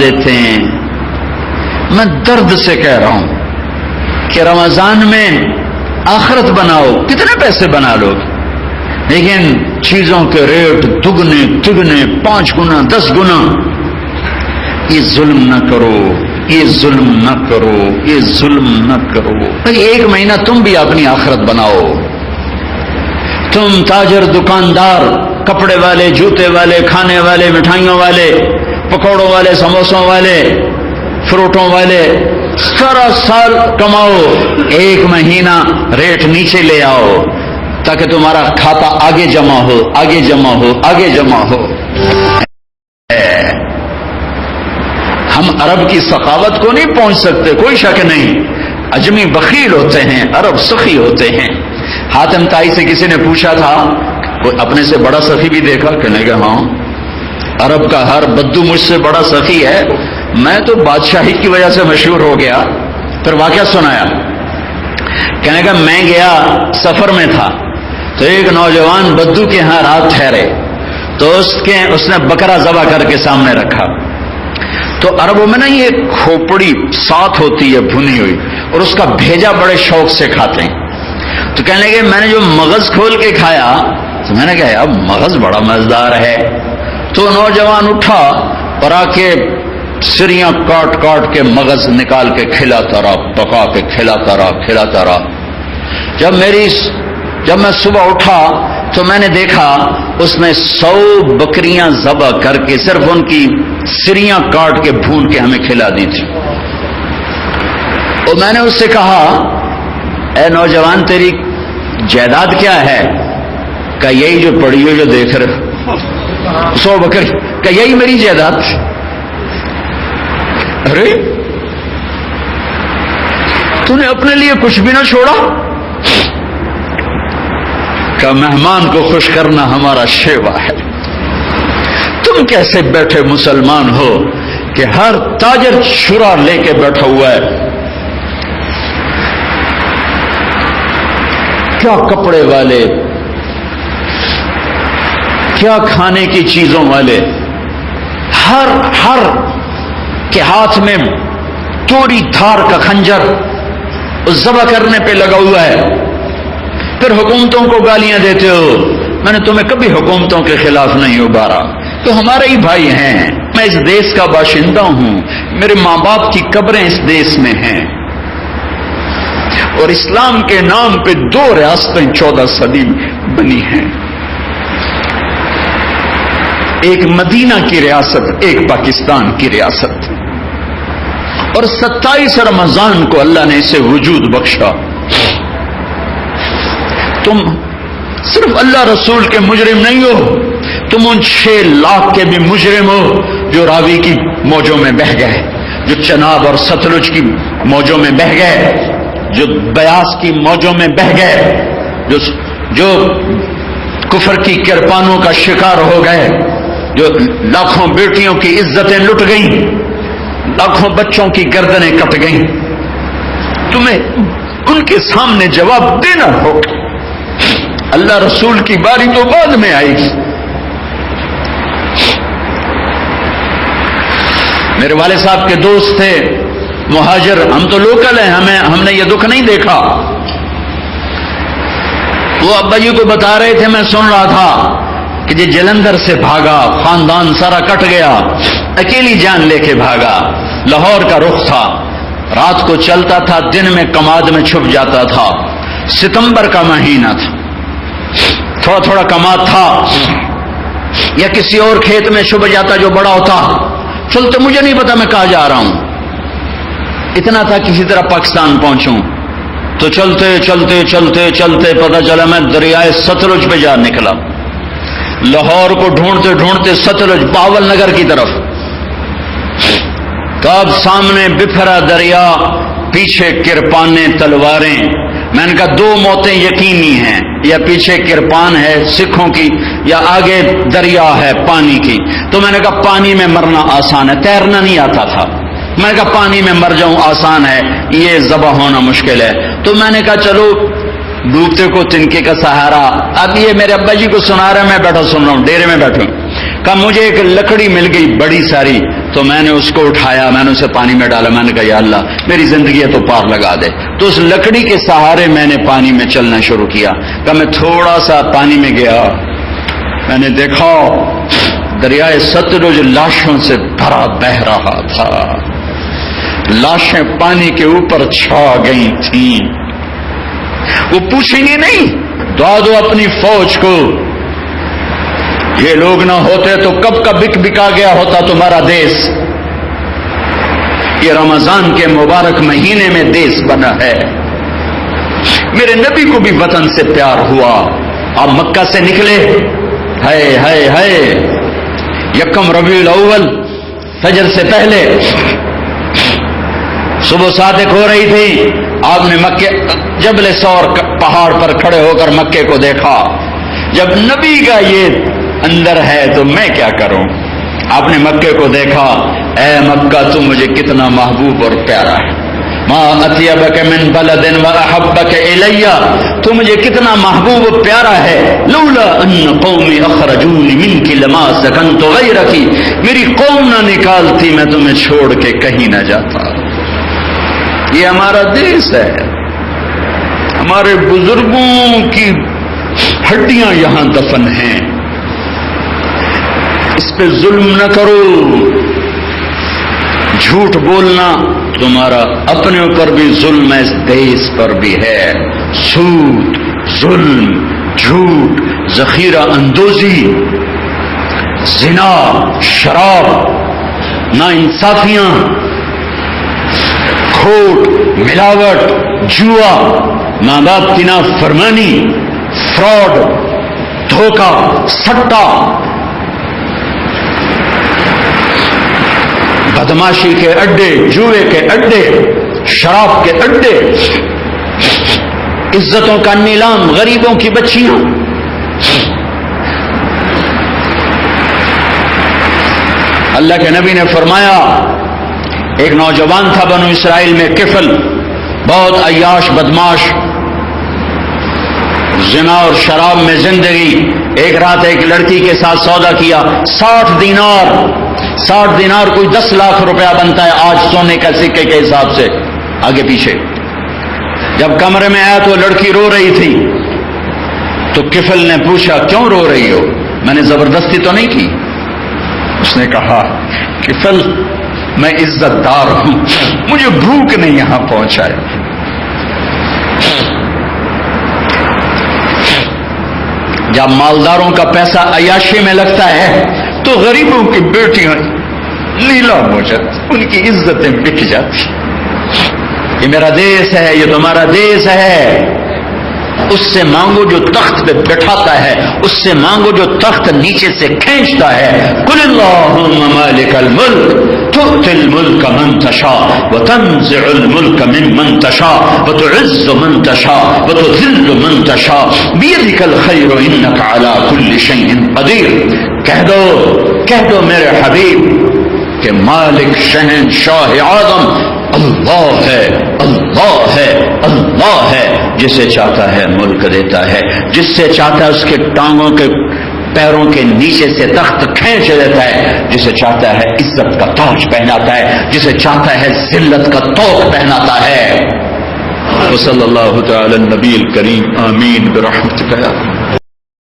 دیتے ہیں. میں درد سے کہہ رہا ہوں کہ رمضان میں آخرت بناؤ، کتنے پیسے بنا لو، لیکن چیزوں کے ریٹ دگنے تگنے 5 گنا 10 گنا. یہ ظلم نہ کرو، یہ ظلم نہ کرو، یہ ظلم نہ کرو. بھائی 1 مہینہ تم بھی اپنی آخرت بناؤ. تم تاجر، دکاندار، کپڑے والے، جوتے والے، کھانے والے، مٹھائیوں والے، پکوڑوں والے، سموسوں والے، فروٹوں والے، سارا سال کماؤ، 1 مہینہ ریٹ نیچے لے آؤ تاکہ تمہارا کھاتا آگے جمع ہو، آگے جمع ہو، آگے جمع ہو. ہم عرب کی سخاوت کو نہیں پہنچ سکتے، کوئی شک نہیں. اجمی بخیل ہوتے ہیں، عرب سخی ہوتے ہیں. حاتم طائی سے کسی نے پوچھا تھا، کوئی اپنے سے بڑا سخی بھی دیکھا؟ کہنے کہ ہاں، عرب کا ہر بدو مجھ سے بڑا سخی ہے، میں تو بادشاہی کی وجہ سے مشہور ہو گیا. پھر واقعہ سنایا. کہنے کہ میں گیا، سفر میں تھا، تو ایک نوجوان بدو کے ہاں رات ٹھہرے، تو اس نے بکرا ذبح کر کے سامنے رکھا. تو عربوں میں نا یہ کھوپڑی ساتھ ہوتی ہے بھنی ہوئی، اور اس کا بھیجا بڑے شوق سے کھاتے ہیں. تو کہنے لگے میں نے جو مغز کھول کے کھایا، تو میں نے کہا اب مغز بڑا مزیدار ہے. تو نوجوان اٹھا اور آ کے سریاں کاٹ کاٹ کے مغز نکال کے کھلاتا رہا، پکا کے کھلاتا رہا. جب میں صبح اٹھا تو میں نے دیکھا اس نے 100 بکریاں ذبح کر کے صرف ان کی سریاں کاٹ کے بھون کے ہمیں کھلا دی تھی. اور میں نے اس سے کہا اے نوجوان تیری جائیداد کیا ہے؟ کہ یہی جو پڑی ہو جو دیکھ رہے 100 بکری، کہ یہی میری جائیداد. ارے تو نے اپنے لیے کچھ بھی نہ چھوڑا؟ کہ مہمان کو خوش کرنا ہمارا شیوا ہے. تم کیسے بیٹھے مسلمان ہو کہ ہر تاجر شرا لے کے بیٹھا ہوا ہے، کیا کپڑے والے، کیا کھانے کی چیزوں والے، ہر کے ہاتھ میں توڑی دھار کا خنجر اس ذبح کرنے پہ لگا ہوا ہے. پھر حکومتوں کو گالیاں دیتے ہو. میں نے تمہیں کبھی حکومتوں کے خلاف نہیں ابھارا، تو ہمارے ہی بھائی ہیں. میں اس دیش کا باشندہ ہوں، میرے ماں باپ کی قبریں اس دیش میں ہیں، اور اسلام کے نام پہ 2 ریاستیں 14 صدی میں بنی ہیں، ایک مدینہ کی ریاست، ایک پاکستان کی ریاست. اور 27 رمضان کو اللہ نے اسے وجود بخشا. تم صرف اللہ رسول کے مجرم نہیں ہو، تم ان 6 لاکھ کے بھی مجرم ہو جو راوی کی موجوں میں بہہ گئے، جو چناب اور ستلج کی موجوں میں بہہ گئے، جو بیاس کی موجوں میں بہہ گئے، جو کفر کی کرپانوں کا شکار ہو گئے، جو لاکھوں بیٹیوں کی عزتیں لٹ گئیں، لاکھوں بچوں کی گردنیں کٹ گئیں. تمہیں ان کے سامنے جواب دینا ہوگا. اللہ رسول کی باری تو بعد میں آئے گی. میرے والد صاحب کے دوست تھے مہاجر، ہم تو لوکل ہیں، ہم نے یہ دکھ نہیں دیکھا. وہ ابا جی کو بتا رہے تھے، میں سن رہا تھا کہ یہ جلندھر سے بھاگا، خاندان سارا کٹ گیا، اکیلی جان لے کے بھاگا. لاہور کا رخ تھا، رات کو چلتا تھا، دن میں کماد میں چھپ جاتا تھا. ستمبر کا مہینہ تھا، تھوڑا تھوڑا کماد تھا، یا کسی اور کھیت میں چھپ جاتا جو بڑا ہوتا. چلتے مجھے نہیں پتا میں کہاں جا رہا ہوں، اتنا تھا کسی طرح پاکستان پہنچوں. تو چلتے چلتے چلتے چلتے پتہ چلا میں دریائے ستلج پہ جا نکلا. لاہور کو ڈھونڈتے ڈھونڈتے ستلج باول نگر کی طرف. کب سامنے بپھرا دریا، پیچھے کرپانیں تلواریں. میں نے کہا 2 موتیں یقینی ہیں، یا پیچھے کرپان ہے سکھوں کی، یا آگے دریا ہے پانی کی. تو میں نے کہا پانی میں مرنا آسان ہے، تیرنا نہیں آتا تھا. میں نے کہا پانی میں مر جاؤں آسان ہے، یہ ذبح ہونا مشکل ہے. تو میں نے کہا چلو ڈوبتے کو تنکے کا سہارا. اب یہ میرے ابا جی کو سنا رہا ہے، میں بیٹھا سن رہا ہوں، ڈیرے میں بیٹھوں. کہا مجھے ایک لکڑی مل گئی بڑی ساری، تو میں نے اس کو اٹھایا, میں نے اسے پانی میں ڈالا, میں نے کہا یا اللہ میری زندگی ہے تو پار لگا دے. تو اس لکڑی کے سہارے میں نے پانی میں چلنا شروع کیا. کہ میں تھوڑا سا پانی میں گیا, میں نے دیکھا دریائے ستلج لاشوں سے بھرا بہ رہا تھا. لاشیں پانی کے اوپر چھا گئی تھیں. وہ پوچھیں گے نہیں, دعا دو اپنی فوج کو, یہ لوگ نہ ہوتے تو کب کا بک بکا گیا ہوتا تمہارا دیس. یہ رمضان کے مبارک مہینے میں دیس بنا ہے. میرے نبی کو بھی وطن سے پیار ہوا. آپ مکہ سے نکلے, ہے یکم ربیع الاول فجر سے پہلے صبح صادق ہو رہی تھی. آپ نے مکے جبل ثور پہاڑ پر کھڑے ہو کر مکے کو دیکھا. جب نبی کا یہ اندر ہے تو میں کیا کروں. آپ نے مکے کو دیکھا, اے مکہ تو مجھے کتنا محبوب اور پیارا ہے. ما اطیبک من بلد واحبک الی, تو مجھے کتنا محبوب و پیارا ہے. لولا ان قومی اخرجونی منک لما سکنت غیرک, میری قوم نہ نکالتی میں تمہیں چھوڑ کے کہیں نہ جاتا. یہ ہمارا دیس ہے, ہمارے بزرگوں کی ہڈیاں یہاں دفن ہیں. اس پہ ظلم نہ کرو. جھوٹ بولنا تمہارا اپنے اوپر بھی ظلم ہے, اس دیس پر بھی ہے. سود, ظلم, جھوٹ, ذخیرہ اندوزی, زنا, شراب, ناانصافیاں, کھوٹ, ملاوٹ, جوا, ماں باپ کی نافرمانی, فراڈ, دھوکہ, سٹا, بدماشی کے اڈے, جوئے کے اڈے, شراب کے اڈے, عزتوں کا نیلام, غریبوں کی بچیاں. اللہ کے نبی نے فرمایا, ایک نوجوان تھا بنو اسرائیل میں, کفل, بہت عیاش بدماش, زنا اور شراب میں زندگی. ایک رات ایک لڑکی کے ساتھ سودا کیا, 60 دینار کوئی 10 لاکھ روپیہ بنتا ہے آج سونے کا سکے کے حساب سے, آگے پیچھے. جب کمرے میں آیا تو لڑکی رو رہی تھی. تو کفل نے پوچھا کیوں رو رہی ہو, میں نے زبردستی تو نہیں کی. اس نے کہا کفل میں عزت دار ہوں, مجھے بھوک نہیں یہاں پہنچائے. جب مالداروں کا پیسہ عیاشی میں لگتا ہے تو غریبوں کی بیٹیاں نیلام ہو جاتی, ان کی عزتیں بک جاتی. یہ میرا دیس ہے, یہ تمہارا دیس ہے. اس سے مانگو جو تخت پہ بٹھاتا ہے, اس سے مانگو جو تخت نیچے سے کھینچتا ہے. قل اللہم مالک الملک تؤتی الملک من تشاء وتنزع الملک ممن تشاء وتعز من تشاء وتذل من تشاء بیدک الخیر انک علی کل شیء قدیر. کہہ دو میرے حبیب کہ مالک شہنشاہ اعظم اللہ ہے, اللہ ہے, اللہ ہے. جسے چاہتا ہے ملک دیتا ہے, جس سے چاہتا ہے اس کے ٹانگوں کے پیروں کے نیچے سے تخت کھینچ دیتا ہے, جسے چاہتا ہے عزت کا تاج پہناتا ہے, جسے چاہتا ہے ذلت کا طوق پہناتا ہے. وصلی اللہ تعالی النبی الکریم, آمین برحمتک یا